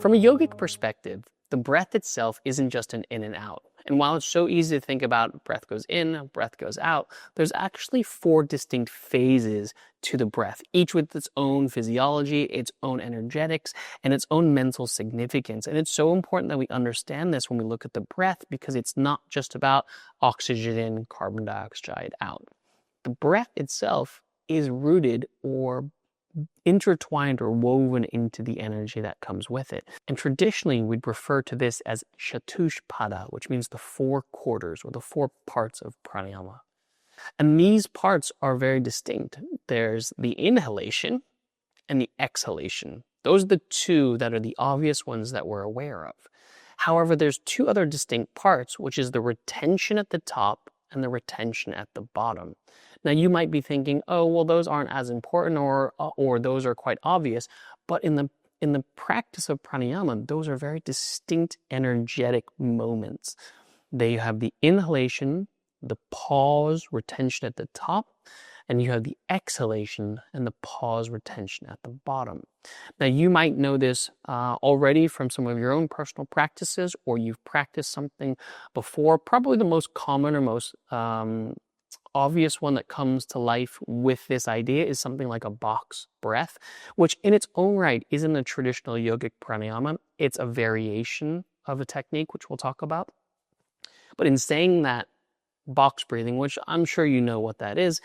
From a yogic perspective, the breath itself isn't just an in and out. And while it's so easy to think about breath goes in, breath goes out, there's actually 4 distinct phases to the breath, each with its own physiology, its own energetics, and its own mental significance. And it's so important that we understand this when we look at the breath, because it's not just about oxygen in, carbon dioxide out. The breath itself is rooted or intertwined or woven into the energy that comes with it. And traditionally, we'd refer to this as chatushpada, which means the 4 quarters or the 4 parts of pranayama. And these parts are very distinct. There's the inhalation and the exhalation. Those are the 2 that are the obvious ones that we're aware of. However, there's 2 other distinct parts, which is the retention at the top and the retention at the bottom. Now, you might be thinking, oh, well, those aren't as important or those are quite obvious. But in the practice of pranayama, those are very distinct energetic moments. They have the inhalation, the pause, retention at the top, and you have the exhalation and the pause, retention at the bottom. Now, you might know this already from some of your own personal practices, or you've practiced something before. Probably the most common or most obvious one that comes to life with this idea is something like a box breath, which in its own right isn't a traditional yogic pranayama. It's a variation of a technique, which we'll talk about. But in saying that, box breathing, which I'm sure you know what that is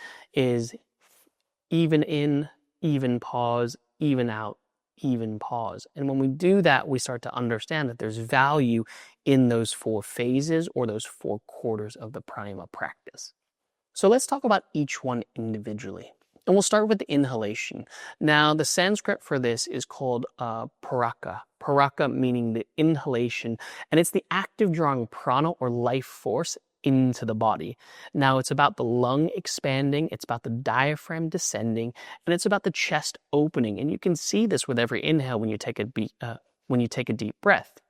even in, even pause, even out, even pause. And when we do that, we start to understand that there's value in those 4 phases or those 4 quarters of the pranayama practice. So let's talk about each one individually. And we'll start with the inhalation. Now, the Sanskrit for this is called prāṇic. Prāṇic meaning the inhalation. And it's the act of drawing prana or life force into the body. Now, it's about the lung expanding, it's about the diaphragm descending, and it's about the chest opening. And you can see this with every inhale when you take a deep breath.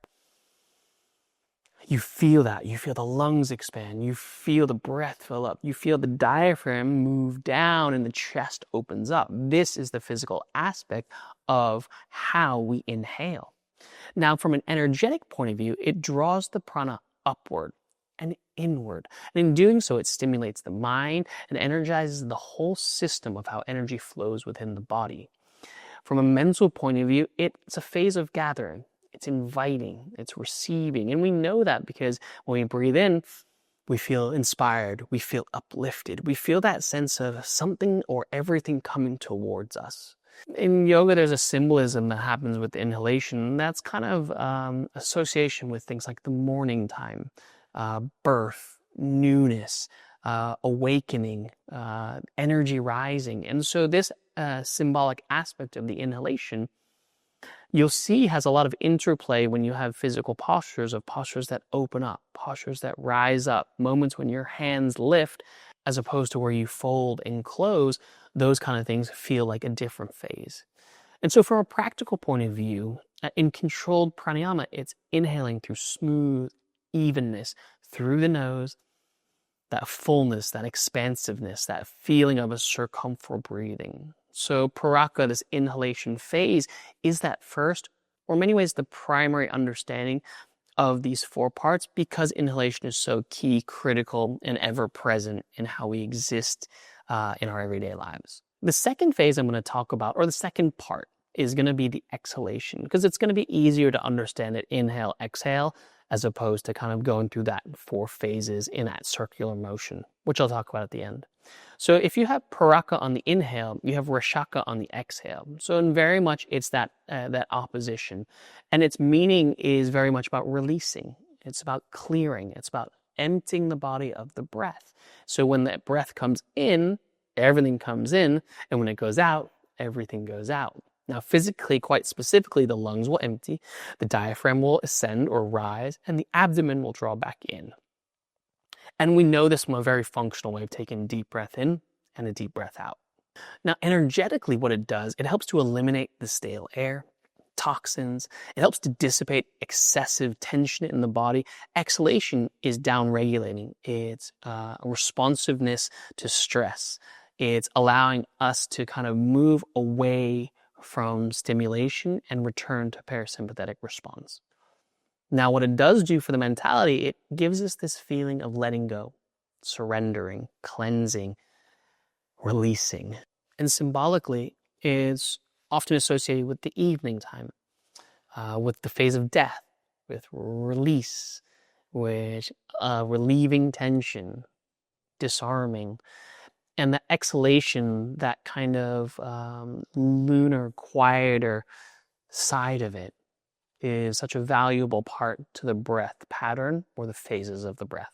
You feel that. You feel the lungs expand. You feel the breath fill up. You feel the diaphragm move down and the chest opens up. This is the physical aspect of how we inhale. Now, from an energetic point of view, it draws the prana upward and inward. And in doing so, it stimulates the mind and energizes the whole system of how energy flows within the body. From a mental point of view, it's a phase of gathering. It's inviting, it's receiving. And we know that because when we breathe in, we feel inspired, we feel uplifted, we feel that sense of something or everything coming towards us. In yoga, there's a symbolism that happens with the inhalation. That's kind of association with things like the morning time, birth, newness, awakening, energy rising. And so this symbolic aspect of the inhalation, you'll see has a lot of interplay when you have physical postures that open up, postures that rise up, moments when your hands lift as opposed to where you fold and close. Those kind of things feel like a different phase. And so from a practical point of view, in controlled pranayama, it's inhaling through smooth evenness through the nose, that fullness, that expansiveness, that feeling of a circumferential breathing. So prāṇic, this inhalation phase, is that first, or in many ways the primary understanding of these 4 parts, because inhalation is so key, critical, and ever present in how we exist in our everyday lives. The second phase I'm going to talk about, or the second part, is going to be the exhalation, because it's going to be easier to understand it inhale, exhale, as opposed to kind of going through that 4 phases in that circular motion, which I'll talk about at the end. So if you have prāṇic on the inhale, you have rāṣaka on the exhale. So in very much it's that opposition. And its meaning is very much about releasing. It's about clearing. It's about emptying the body of the breath. So when that breath comes in, everything comes in. And when it goes out, everything goes out. Now, physically, quite specifically, the lungs will empty, the diaphragm will ascend or rise, and the abdomen will draw back in. And we know this from a very functional way of taking a deep breath in and a deep breath out. Now, energetically, what it does, it helps to eliminate the stale air, toxins. It helps to dissipate excessive tension in the body. Exhalation is down-regulating. It's a responsiveness to stress. It's allowing us to kind of move away from stimulation and return to parasympathetic response. Now, what it does do for the mentality, it gives us this feeling of letting go, surrendering, cleansing, releasing. And symbolically, it's often associated with the evening time, with the phase of death, with release, with relieving tension, disarming, and the exhalation, that kind of lunar, quieter side of it, is such a valuable part to the breath pattern or the phases of the breath.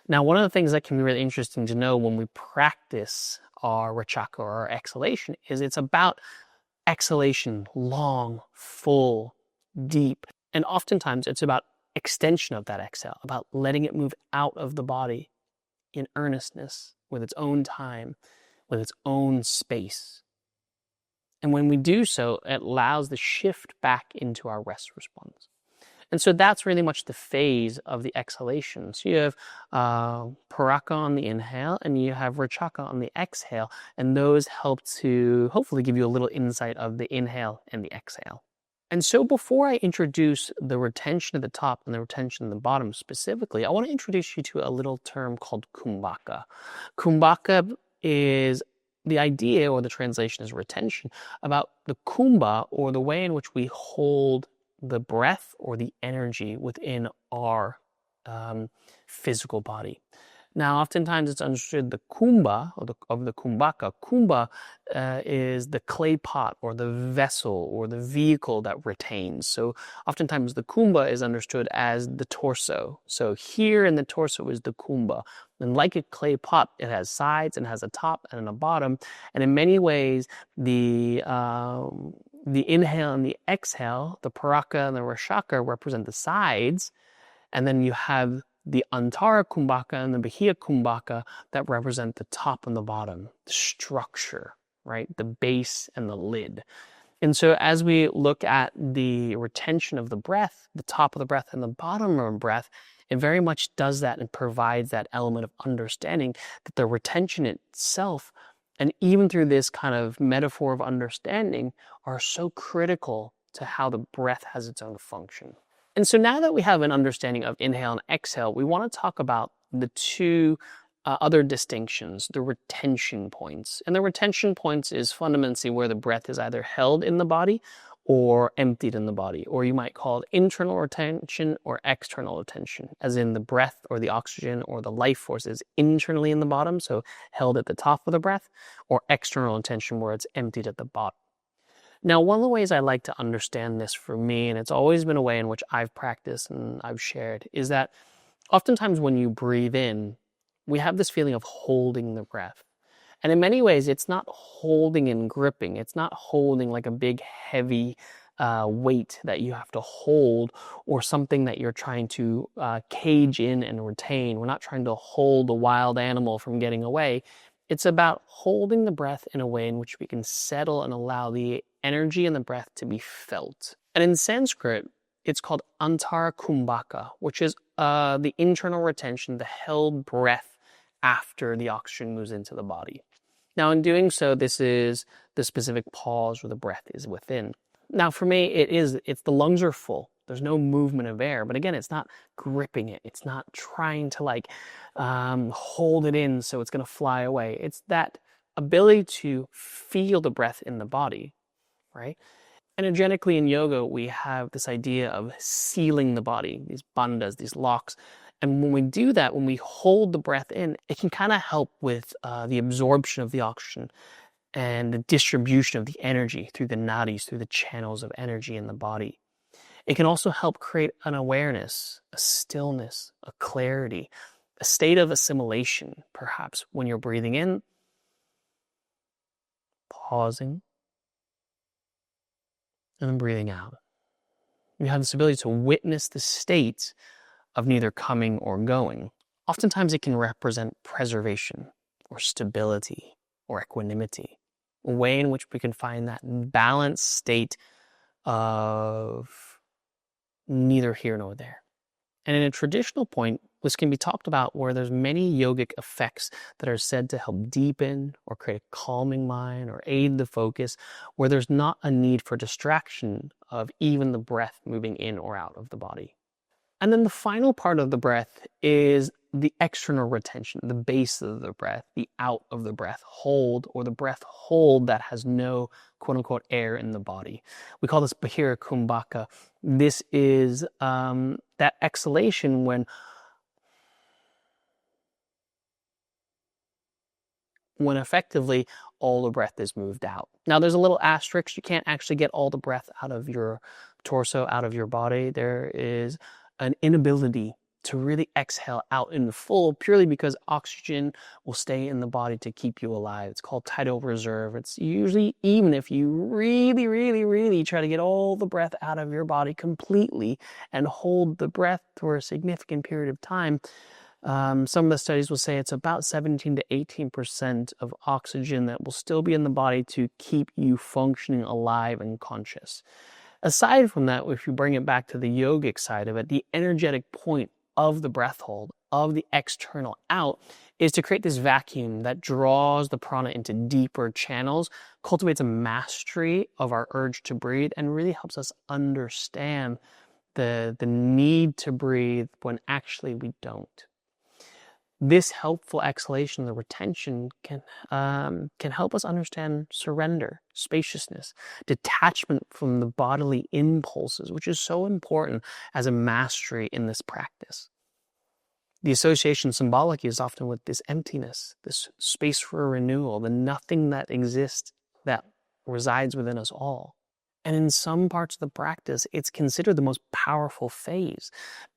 Now, one of the things that can be really interesting to know when we practice our rachaka or our exhalation is it's about exhalation, long, full, deep. And oftentimes it's about extension of that exhale, about letting it move out of the body in earnestness, with its own time, with its own space. And when we do so, it allows the shift back into our rest response. And so that's really much the phase of the exhalation. So you have prāṇic on the inhale and you have rachaka on the exhale, and those help to hopefully give you a little insight of the inhale and the exhale. And so before I introduce the retention at the top and the retention at the bottom specifically, I want to introduce you to a little term called kumbhaka. Kumbhaka is the idea, or the translation is retention, about the kumbha, or the way in which we hold the breath or the energy within our physical body. Now, oftentimes it's understood the kumbha, or of the kumbhaka. Kumbha is the clay pot or the vessel or the vehicle that retains. So oftentimes the kumbha is understood as the torso. So here in the torso is the kumbha. And like a clay pot, it has sides and has a top and a bottom. And in many ways, the inhale and the exhale, the prāṇic and the rachaka, represent the sides. And then you have the antara kumbhaka and the bahiya kumbhaka that represent the top and the bottom, the structure, right? The base and the lid. And so as we look at the retention of the breath, the top of the breath and the bottom of the breath, it very much does that and provides that element of understanding that the retention itself, and even through this kind of metaphor of understanding, are so critical to how the breath has its own function. And so now that we have an understanding of inhale and exhale, we want to talk about the two other distinctions, the retention points. And the retention points is fundamentally where the breath is either held in the body or emptied in the body, or you might call it internal retention or external retention, as in the breath or the oxygen or the life force is internally in the bottom, so held at the top of the breath, or external retention where it's emptied at the bottom. Now, one of the ways I like to understand this for me, and it's always been a way in which I've practiced and I've shared, is that oftentimes when you breathe in, we have this feeling of holding the breath. And in many ways, it's not holding and gripping. It's not holding like a big, heavy weight that you have to hold, or something that you're trying to cage in and retain. We're not trying to hold a wild animal from getting away. It's about holding the breath in a way in which we can settle and allow the energy in the breath to be felt. And in Sanskrit, it's called antara kumbhaka, which is the internal retention, the held breath after the oxygen moves into the body. Now, in doing so, this is the specific pause where the breath is within. Now, for me, it's the lungs are full. There's no movement of air. But again, it's not gripping it. It's not trying to hold it in so it's going to fly away. It's that ability to feel the breath in the body, right? Energetically in yoga, we have this idea of sealing the body, these bandhas, these locks. And when we do that, when we hold the breath in, it can kind of help with the absorption of the oxygen and the distribution of the energy through the nadis, through the channels of energy in the body. It can also help create an awareness, a stillness, a clarity, a state of assimilation, perhaps, when you're breathing in, pausing, and then breathing out. You have this ability to witness the state of neither coming or going. Oftentimes it can represent preservation or stability or equanimity, a way in which we can find that balanced state of neither here nor there. And in a traditional point, This can be talked about where there's many yogic effects that are said to help deepen or create a calming mind or aid the focus, where there's not a need for distraction of even the breath moving in or out of the body. And then the final part of the breath is the external retention, the base of the breath, the out of the breath hold, or the breath hold that has no quote unquote air in the body. We call this Bahira Kumbhaka. This is that exhalation when effectively all the breath is moved out. Now there's a little asterisk. You can't actually get all the breath out of your torso, out of your body. There is an inability to really exhale out in full purely because oxygen will stay in the body to keep you alive. It's called tidal reserve. It's usually, even if you really, really, really try to get all the breath out of your body completely and hold the breath for a significant period of time, some of the studies will say it's about 17 to 18% of oxygen that will still be in the body to keep you functioning alive and conscious. Aside from that, if you bring it back to the yogic side of it, the energetic point of the breath hold, of the external out, is to create this vacuum that draws the prana into deeper channels, cultivates a mastery of our urge to breathe, and really helps us understand the need to breathe when actually we don't. This helpful exhalation, the retention, can help us understand surrender, spaciousness, detachment from the bodily impulses, which is so important as a mastery in this practice. The association symbolically is often with this emptiness, this space for renewal, the nothing that exists that resides within us all. And in some parts of the practice, it's considered the most powerful phase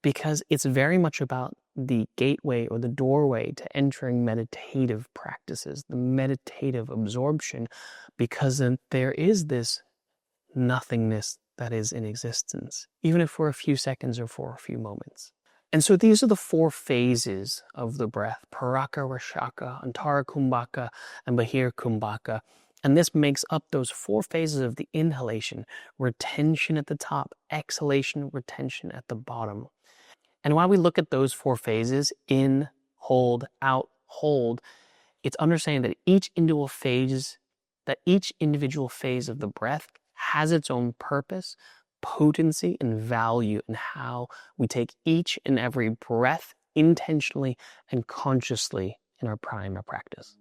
because it's very much about the gateway or the doorway to entering meditative practices, the meditative absorption, because there is this nothingness that is in existence, even if for a few seconds or for a few moments. And so these are the four phases of the breath: Paraka Rashaka, Antara Kumbhaka, and Bahir Kumbhaka. And this makes up those four phases of the inhalation: retention at the top, exhalation, retention at the bottom. And while we look at those four phases, in, hold, out, hold, it's understanding that each individual phase of the breath has its own purpose, potency, and value in how we take each and every breath intentionally and consciously in our pranayama practice.